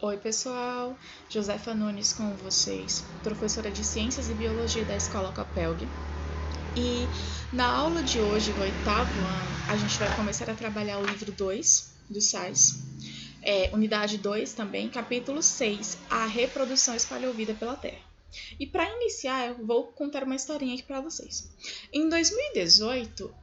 Oi, pessoal! Josefa Nunes com vocês, professora de Ciências e Biologia da Escola Copelg. E na aula de hoje, do 8º ano, a gente vai começar a trabalhar o livro 2 do SAIS, unidade 2 também, capítulo 6, a reprodução espalha-ouvida pela Terra. E para iniciar, eu vou contar uma historinha aqui para vocês. Em 2018,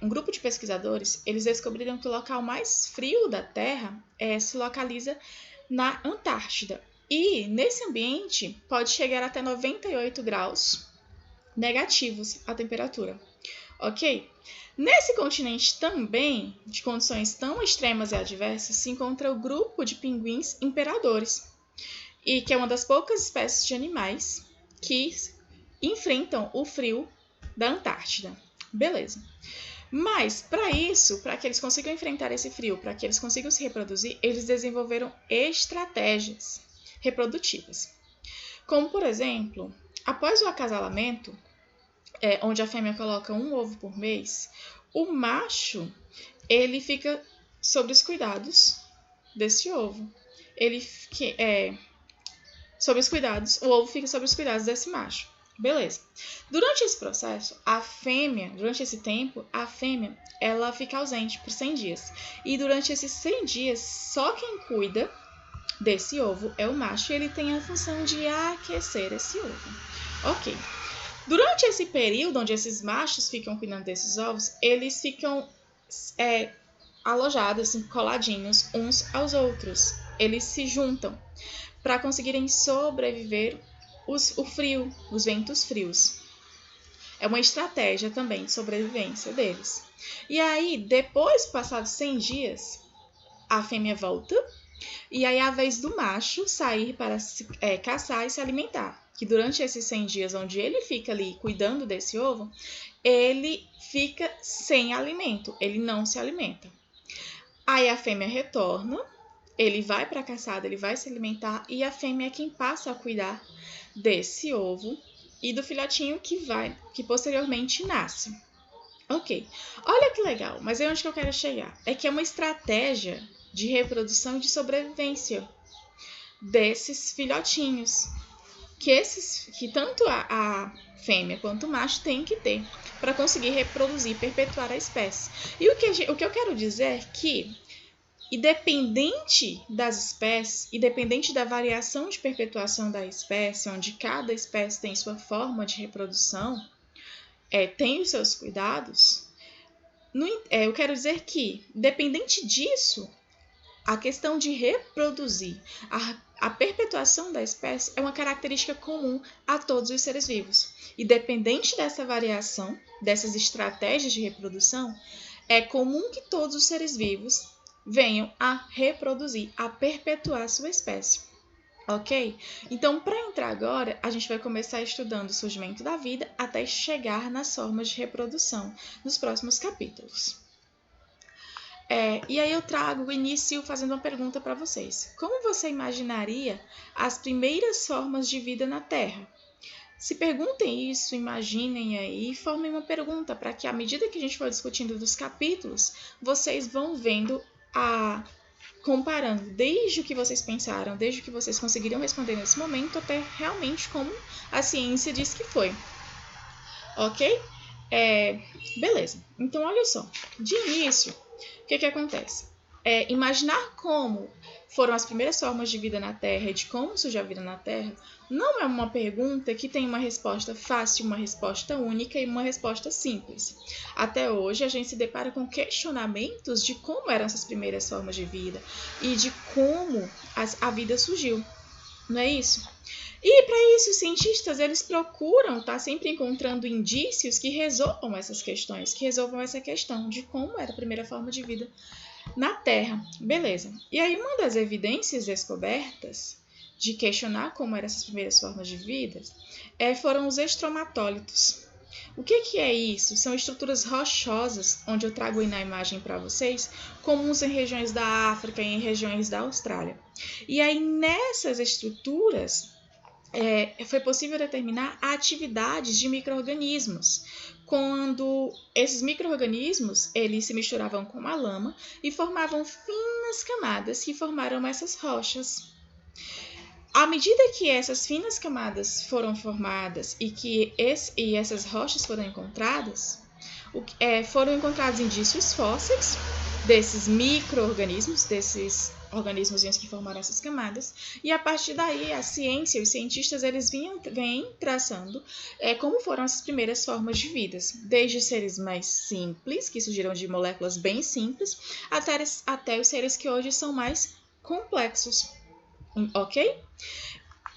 um grupo de pesquisadores, eles descobriram que o local mais frio da Terra se localiza na Antártida. E nesse ambiente pode chegar até 98 graus negativos a temperatura. Ok? Nesse continente também, de condições tão extremas e adversas, se encontra o grupo de pinguins imperadores, e que é uma das poucas espécies de animais que enfrentam o frio da Antártida. Beleza. Mas, para isso, para que eles consigam enfrentar esse frio, para que eles consigam se reproduzir, eles desenvolveram estratégias reprodutivas. Como, por exemplo, após o acasalamento, onde a fêmea coloca um ovo por mês, o macho ele fica sob os cuidados desse ovo. Sob os cuidados, o ovo fica sob os cuidados desse macho. Beleza. Durante esse processo, durante esse tempo, a fêmea, ela fica ausente por 100 dias. E durante esses 100 dias, só quem cuida desse ovo é o macho e ele tem a função de aquecer esse ovo. Ok. Durante esse período onde esses machos ficam cuidando desses ovos, eles ficam alojados, assim, coladinhos uns aos outros. Eles se juntam para conseguirem sobreviver o frio, os ventos frios. É uma estratégia também de sobrevivência deles. E aí, depois, passados 100 dias, a fêmea volta e aí é a vez do macho sair para caçar e se alimentar. Que durante esses 100 dias onde ele fica ali cuidando desse ovo, ele fica sem alimento, ele não se alimenta. Aí a fêmea retorna, ele vai para a caçada, ele vai se alimentar e a fêmea é quem passa a cuidar desse ovo e do filhotinho que posteriormente nasce. Ok, olha que legal, mas é onde que eu quero chegar. É que é uma estratégia de reprodução e de sobrevivência desses filhotinhos, que tanto a fêmea quanto o macho tem que ter para conseguir reproduzir e perpetuar a espécie. E o que eu quero dizer é que, independente das espécies, independente da variação de perpetuação da espécie, onde cada espécie tem sua forma de reprodução, tem os seus cuidados, eu quero dizer que, independente disso, a questão de reproduzir, a perpetuação da espécie é uma característica comum a todos os seres vivos. Independente dessa variação, dessas estratégias de reprodução, é comum que todos os seres vivos venham a reproduzir, a perpetuar sua espécie. Ok? Então, para entrar agora, a gente vai começar estudando o surgimento da vida até chegar nas formas de reprodução nos próximos capítulos. E aí eu trago o início fazendo uma pergunta para vocês. Como você imaginaria as primeiras formas de vida na Terra? Se perguntem isso, imaginem aí e formem uma pergunta para que, à medida que a gente for discutindo dos capítulos, vocês vão vendo comparando desde o que vocês pensaram, desde o que vocês conseguiriam responder nesse momento, até realmente como a ciência diz que foi. Ok? Beleza. Então, olha só. De início, o que acontece? Imaginar como foram as primeiras formas de vida na Terra e de como surgiu a vida na Terra não é uma pergunta que tem uma resposta fácil, uma resposta única e uma resposta simples. Até hoje, a gente se depara com questionamentos de como eram essas primeiras formas de vida e de como a vida surgiu. Não é isso? E para isso, os cientistas eles procuram estar sempre encontrando indícios que resolvam essas questões, que resolvam essa questão de como era a primeira forma de vida na Terra. Beleza. E aí, uma das evidências descobertas de questionar como eram essas primeiras formas de vida foram os estromatólitos. O que é isso? São estruturas rochosas, onde eu trago aí na imagem para vocês, comuns em regiões da África e em regiões da Austrália. E aí, nessas estruturas, foi possível determinar atividades de micro-organismos, quando esses micro-organismos eles se misturavam com a lama e formavam finas camadas que formaram essas rochas. À medida que essas finas camadas foram formadas e essas rochas foram encontradas, foram encontrados indícios fósseis desses micro-organismos, desses organismos que formaram essas camadas, e a partir daí a ciência, os cientistas, eles vêm traçando como foram essas primeiras formas de vida, desde seres mais simples, que surgiram de moléculas bem simples, até os seres que hoje são mais complexos, ok?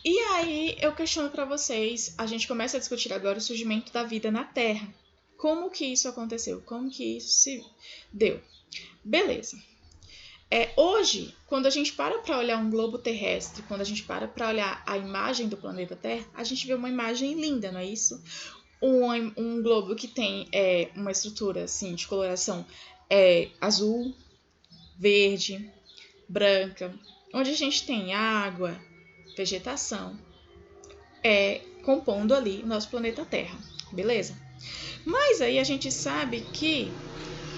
E aí eu questiono para vocês, a gente começa a discutir agora o surgimento da vida na Terra. Como que isso aconteceu? Como que isso se deu? Beleza. Hoje, quando a gente para olhar um globo terrestre, quando a gente para olhar a imagem do planeta Terra, a gente vê uma imagem linda, não é isso? Um globo que tem uma estrutura assim, de coloração azul, verde, branca, onde a gente tem água, vegetação, compondo ali o nosso planeta Terra, beleza? Mas aí a gente sabe que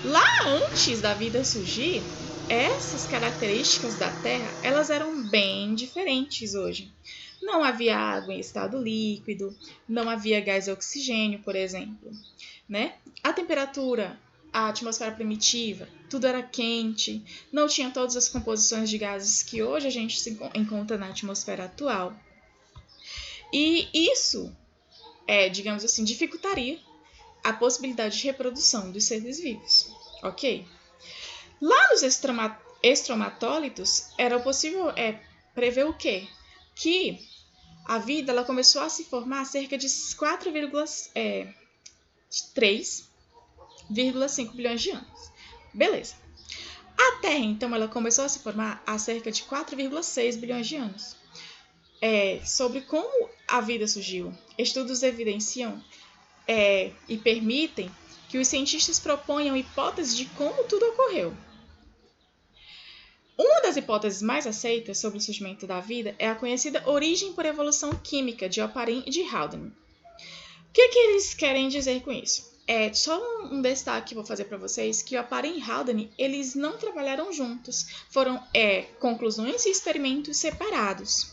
lá antes da vida surgir, essas características da Terra, elas eram bem diferentes hoje. Não havia água em estado líquido, não havia gás oxigênio, por exemplo, né? A temperatura, a atmosfera primitiva, tudo era quente, não tinha todas as composições de gases que hoje a gente se encontra na atmosfera atual. E isso, digamos assim, dificultaria a possibilidade de reprodução dos seres vivos, ok? Lá nos estromatólitos, era possível prever o quê? Que a vida ela começou a se formar há cerca de 3,5 bilhões de anos. Beleza. A Terra, então, ela começou a se formar há cerca de 4,6 bilhões de anos. Sobre como a vida surgiu, estudos evidenciam e permitem que os cientistas proponham hipóteses de como tudo ocorreu. Uma das hipóteses mais aceitas sobre o surgimento da vida é a conhecida origem por evolução química de Oparin e de Haldane. O que eles querem dizer com isso? Só um destaque que vou fazer para vocês, que Oparin e Haldane, eles não trabalharam juntos, foram conclusões e experimentos separados.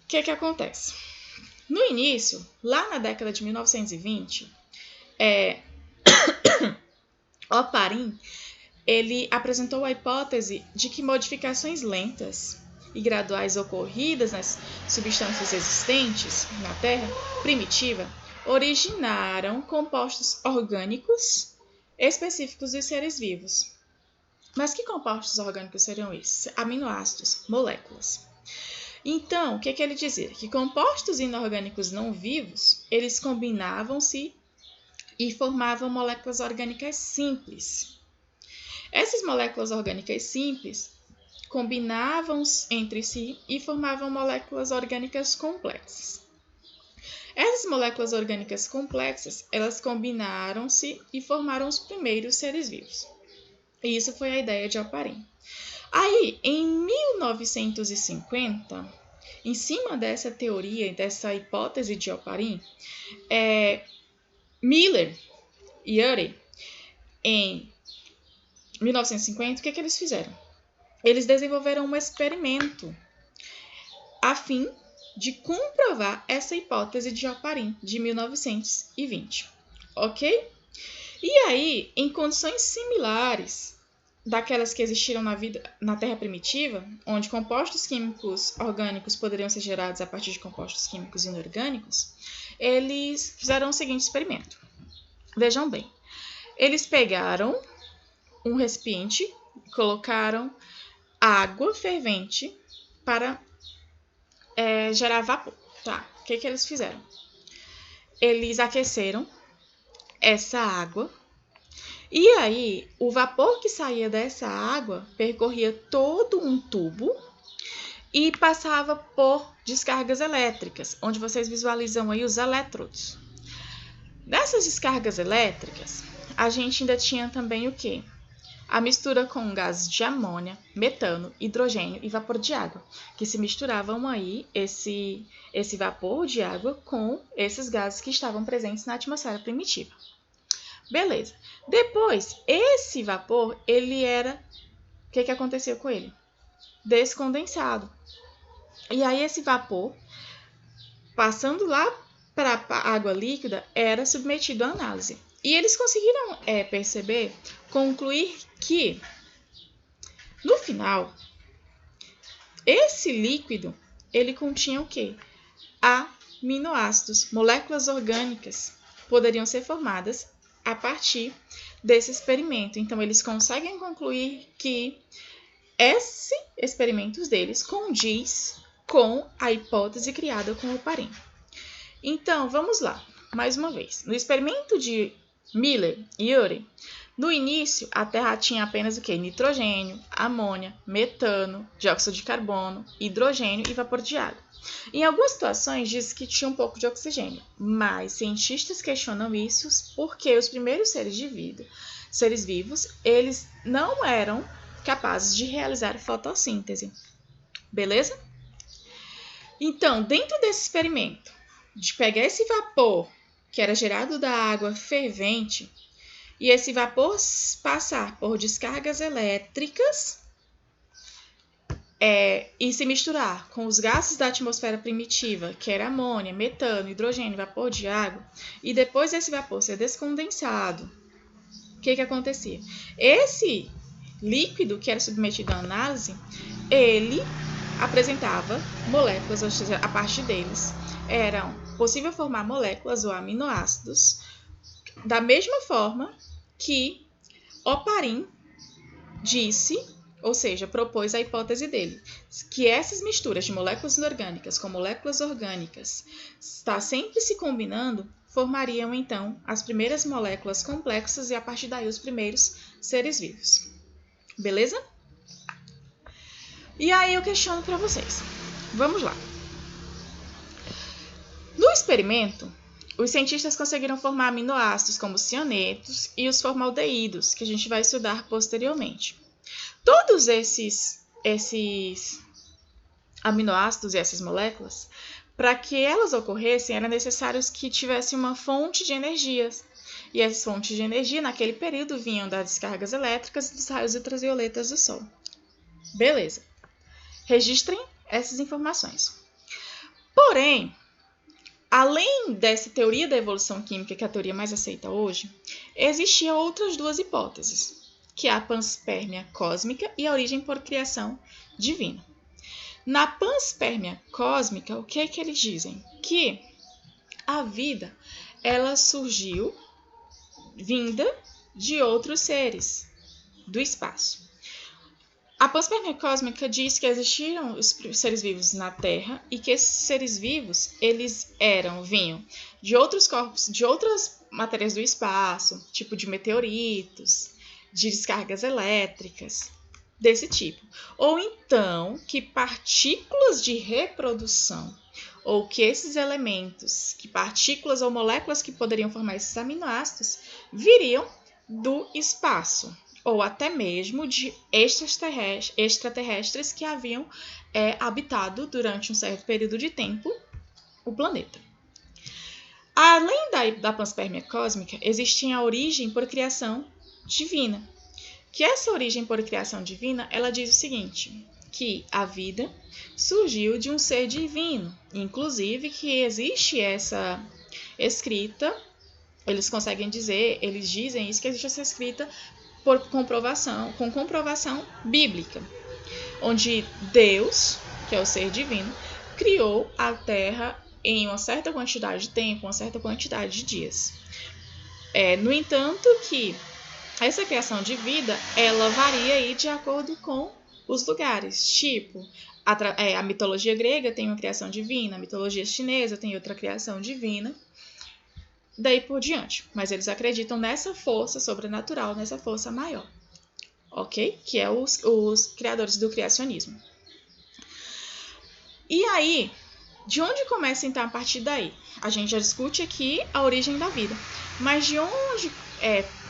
O que acontece? No início, lá na década de 1920, Oparin ele apresentou a hipótese de que modificações lentas e graduais ocorridas nas substâncias existentes na Terra primitiva originaram compostos orgânicos específicos dos seres vivos. Mas que compostos orgânicos seriam esses? Aminoácidos, moléculas. Então, o que ele dizia? Que compostos inorgânicos não vivos, eles combinavam-se e formavam moléculas orgânicas simples. Essas moléculas orgânicas simples combinavam entre si e formavam moléculas orgânicas complexas. Essas moléculas orgânicas complexas, elas combinaram-se e formaram os primeiros seres vivos. E isso foi a ideia de Oparin. Aí, em 1950, em cima dessa teoria, dessa hipótese de Oparin, Miller e Urey, em 1950, o que eles fizeram? Eles desenvolveram um experimento a fim de comprovar essa hipótese de Oparin de 1920, ok? E aí, em condições similares daquelas que existiram na Terra primitiva, onde compostos químicos orgânicos poderiam ser gerados a partir de compostos químicos inorgânicos, eles fizeram o seguinte experimento. Vejam bem, eles pegaram um recipiente, colocaram água fervente para gerar vapor. Tá? O que eles fizeram? Eles aqueceram essa água e aí o vapor que saía dessa água percorria todo um tubo e passava por descargas elétricas, onde vocês visualizam aí os elétrodos. Nessas descargas elétricas, a gente ainda tinha também o quê? A mistura com gases de amônia, metano, hidrogênio e vapor de água, que se misturavam aí esse vapor de água com esses gases que estavam presentes na atmosfera primitiva. Beleza. Depois, esse vapor, ele era... O que aconteceu com ele? descondensado. E aí esse vapor, passando lá para a água líquida, era submetido à análise. E eles conseguiram concluir que, no final, esse líquido, ele continha o quê? Aminoácidos, moléculas orgânicas poderiam ser formadas a partir desse experimento. Então, eles conseguem concluir que esse experimento deles condiz com a hipótese criada com o Oparin. Então, vamos lá, mais uma vez. No experimento de Miller e Urey, no início, a Terra tinha apenas o quê? Nitrogênio, amônia, metano, dióxido de carbono, hidrogênio e vapor de água. Em algumas situações, diz que tinha um pouco de oxigênio, mas cientistas questionam isso porque os primeiros seres vivos, eles não eram capazes de realizar fotossíntese. Beleza? Então, dentro desse experimento, de pegar esse vapor que era gerado da água fervente e esse vapor passar por descargas elétricas e se misturar com os gases da atmosfera primitiva, que era amônia, metano, hidrogênio, vapor de água, e depois desse vapor ser descondensado, o que acontecia? Esse líquido que era submetido à análise, ele apresentava moléculas, ou seja, a partir deles eram possível formar moléculas ou aminoácidos da mesma forma que Oparin disse, ou seja, propôs a hipótese dele, que essas misturas de moléculas inorgânicas com moléculas orgânicas está sempre se combinando, formariam então as primeiras moléculas complexas e a partir daí os primeiros seres vivos. Beleza? E aí eu questiono para vocês. Vamos lá. No experimento, os cientistas conseguiram formar aminoácidos como cianetos e os formaldeídos, que a gente vai estudar posteriormente. Todos esses aminoácidos e essas moléculas, para que elas ocorressem, era necessário que tivesse uma fonte de energias. E essas fontes de energia, naquele período, vinham das descargas elétricas e dos raios ultravioletas do Sol. Beleza. Registrem essas informações. Porém, além dessa teoria da evolução química, que é a teoria mais aceita hoje, existiam outras duas hipóteses, que é a panspermia cósmica e a origem por criação divina. Na panspermia cósmica, o que eles dizem? Que a vida, ela surgiu vinda de outros seres do espaço. A panspermia cósmica diz que existiram os seres vivos na Terra e que esses seres vivos, eles vinham de outros corpos, de outras matérias do espaço, tipo de meteoritos, de descargas elétricas, desse tipo. Ou então que partículas de reprodução, ou que esses elementos, que partículas ou moléculas que poderiam formar esses aminoácidos, viriam do espaço, ou até mesmo de extraterrestres que haviam habitado durante um certo período de tempo o planeta. Além da panspermia cósmica, existia a origem por criação divina. Que essa origem por criação divina, ela diz o seguinte, que a vida surgiu de um ser divino, inclusive que existe essa escrita, eles dizem isso, que existe essa escrita com comprovação bíblica, onde Deus, que é o ser divino, criou a Terra em uma certa quantidade de tempo, uma certa quantidade de dias. No entanto, que essa criação de vida, ela varia aí de acordo com os lugares. Tipo, a mitologia grega tem uma criação divina, a mitologia chinesa tem outra criação divina, daí por diante. Mas eles acreditam nessa força sobrenatural, nessa força maior, ok? Que é os criadores do criacionismo. E aí, de onde começa então a partir daí? A gente já discute aqui a origem da vida. Mas de onde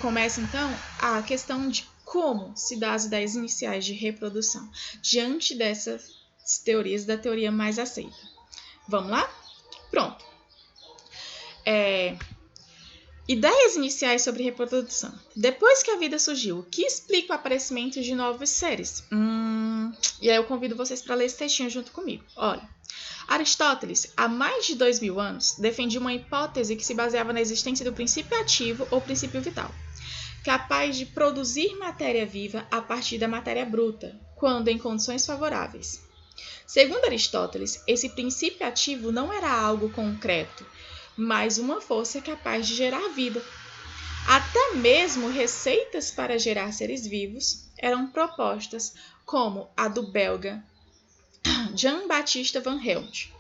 começa então a questão de como se dá as ideias iniciais de reprodução diante dessas teorias, da teoria mais aceita? Vamos lá? Pronto. Ideias iniciais sobre reprodução. Depois que a vida surgiu, o que explica o aparecimento de novos seres? E aí eu convido vocês para ler esse textinho junto comigo. Olha, Aristóteles, há mais de 2000 anos, defendia uma hipótese que se baseava na existência do princípio ativo ou princípio vital, capaz de produzir matéria viva a partir da matéria bruta, quando em condições favoráveis. Segundo Aristóteles, esse princípio ativo não era algo concreto, mas uma força capaz de gerar vida. Até mesmo receitas para gerar seres vivos eram propostas, como a do belga Jean-Baptiste Van Helmont.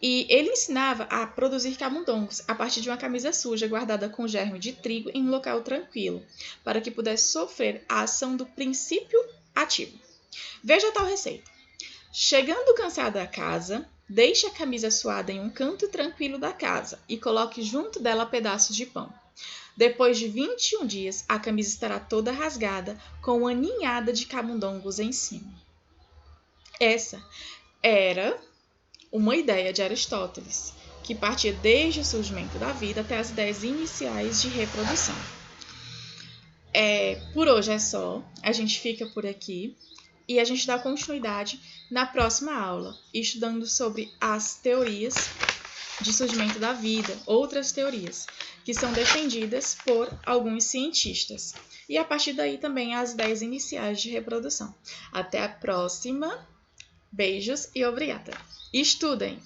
E ele ensinava a produzir camundongos a partir de uma camisa suja guardada com germe de trigo em um local tranquilo, para que pudesse sofrer a ação do princípio ativo. Veja tal receita. Chegando cansado à casa, deixe a camisa suada em um canto tranquilo da casa e coloque junto dela pedaços de pão. Depois de 21 dias, a camisa estará toda rasgada, com uma ninhada de camundongos em cima. Essa era uma ideia de Aristóteles, que partia desde o surgimento da vida até as ideias iniciais de reprodução. Por hoje é só, a gente fica por aqui e a gente dá continuidade na próxima aula, estudando sobre as teorias de surgimento da vida, outras teorias, que são defendidas por alguns cientistas. E a partir daí também as ideias iniciais de reprodução. Até a próxima! Beijos e obrigada! Estudem!